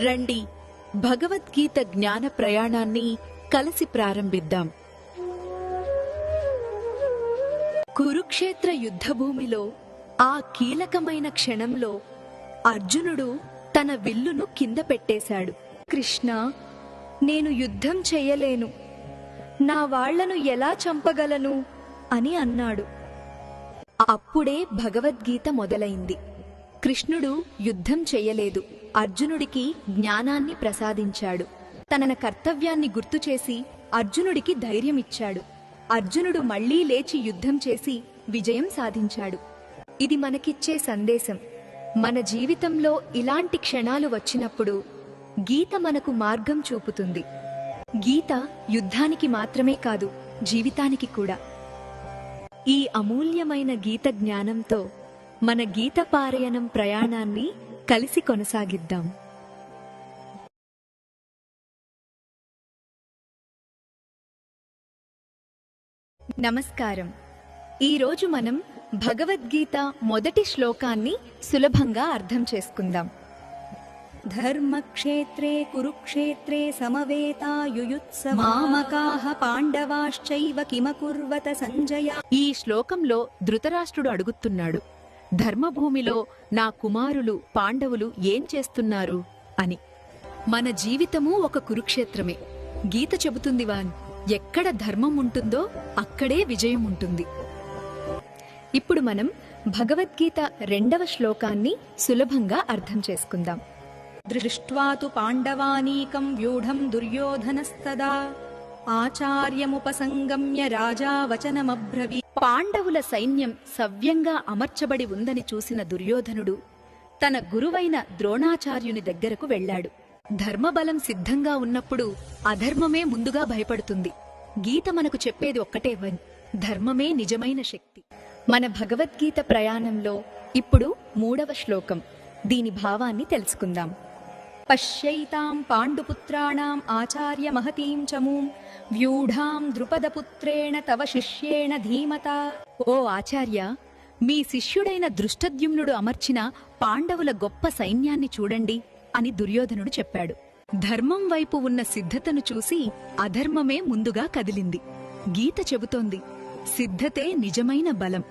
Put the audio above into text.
రండి భగవద్గీత జ్ఞాన ప్రయాణాన్ని కలిసి ప్రారంభిద్దాం. కురుక్షేత్ర యుద్ధభూమిలో ఆ కీలకమైన క్షణంలో అర్జునుడు తన విల్లును కింద పెట్టేశాడు. కృష్ణ, నేను యుద్ధం చెయ్యలేను, నా వాళ్లను ఎలా చంపగలను అని అన్నాడు. అప్పుడే భగవద్గీత మొదలైంది. కృష్ణుడు యుద్ధం చెయ్యలేదు, అర్జునుడికి జ్ఞానాన్ని ప్రసాదించాడు. తన కర్తవ్యాన్ని గుర్తుచేసి అర్జునుడికి ధైర్యమిచ్చాడు. అర్జునుడు మళ్లీ లేచి యుద్ధం చేసి విజయం సాధించాడు. ఇది మనకిచ్చే సందేశం. మన జీవితంలో ఇలాంటి క్షణాలు వచ్చినప్పుడు గీత మనకు మార్గం చూపుతుంది. గీత యుద్ధానికి మాత్రమే కాదు, జీవితానికి కూడా. ఈ అమూల్యమైన గీత జ్ఞానంతో మన గీత పారాయణం ప్రయాణాన్ని కలిసి కొనసాగిద్దాం. నమస్కారం. ఈరోజు మనం భగవద్గీత మొదటి శ్లోకాన్ని సులభంగా అర్థం చేసుకుందాం. ధర్మక్షేత్రే కురుక్షేత్రే సమవేతాయుయుత్సవ మామకాః పాండవాశ్చైవ కిమకుర్వత సంజయ. ఈ శ్లోకంలో ధృతరాష్ట్రుడు అడుగుతున్నాడు, ధర్మభూమిలో నా కుమారులు పాండవులు ఏం చేస్తున్నారు అని. మన జీవితము ఒక కురుక్షేత్రమే. గీత చెబుతుంది వాన్, ఎక్కడ ధర్మం ఉంటుందో అక్కడే విజయం ఉంటుంది. ఇప్పుడు మనం భగవద్గీత 2వ శ్లోకాన్ని సులభంగా అర్థం చేసుకుందాం. దృష్ట్వా తు పాండవానీకం వ్యూఢం దుర్యోధనస్తదా ఆచార్యముపసంగమ్య రాజా వచనమబ్రవీ. పాండవుల సైన్యం సవ్యంగా అమర్చబడి ఉందని చూసిన దుర్యోధనుడు తన గురువైన ద్రోణాచార్యుని దగ్గరకు వెళ్లాడు. ధర్మబలం సిద్ధంగా ఉన్నప్పుడు అధర్మమే ముందుగా భయపడుతుంది. గీత మనకు చెప్పేది ఒక్కటే వన్, ధర్మమే నిజమైన శక్తి. మన భగవద్గీత ప్రయాణంలో ఇప్పుడు 3వ శ్లోకం, దీని భావాన్ని తెలుసుకుందాం. పశ్యైతాం పాండుపుత్రాణాం ఆచార్య మహతీం చమూం వ్యూఢాం ద్రుపదపుత్రేణ తవ శిష్యేణ ధీమతా. ఓ ఆచార్య, మీ శిష్యుడైన దృష్టద్యుమ్నుడు అమర్చిన పాండవుల గొప్ప సైన్యాన్ని చూడండి అని దుర్యోధనుడు చెప్పాడు. ధర్మం వైపు ఉన్న సిద్ధతను చూసి అధర్మమే ముందుగా కదిలింది. గీత చెబుతోంది, సిద్ధతే నిజమైన బలం.